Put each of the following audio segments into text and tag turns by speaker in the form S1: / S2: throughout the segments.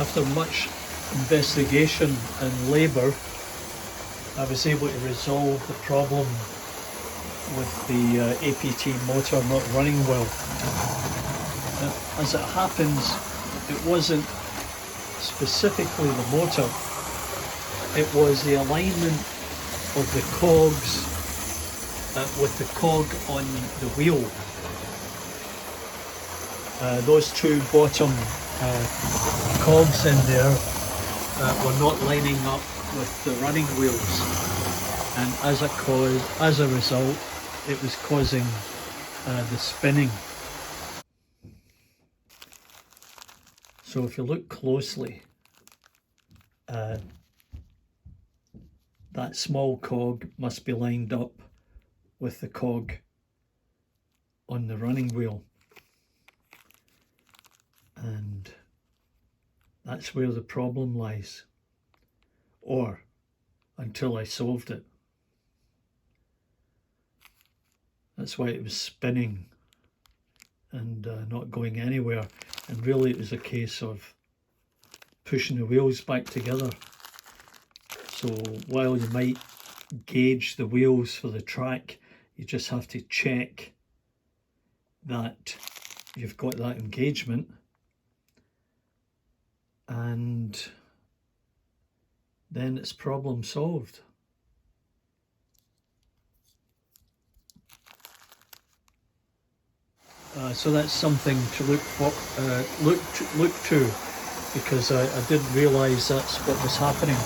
S1: After much investigation and labour, I was able to resolve the problem with the APT motor not running well. As it happens, it wasn't specifically the motor, it was the alignment of the cogs with the cog on the wheel. Those two bottom cogs in there were not lining up with the running wheels, and as a result it was causing the spinning. So if you look closely, that small cog must be lined up with the cog on the running wheel, and that's where the problem lies, or until I solved it. That's why it was spinning and not going anywhere, and really it was a case of pushing the wheels back together. So while you might gauge the wheels for the track, you just have to check that you've got that engagement, and then it's problem solved. So that's something to look to, because I didn't realise that's what was happening,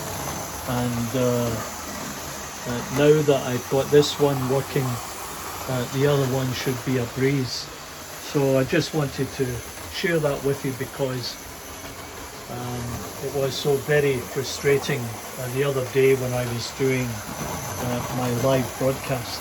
S1: and now that I've got this one working, the other one should be a breeze. So I just wanted to share that with you, because it was so very frustrating the other day when I was doing my live broadcast.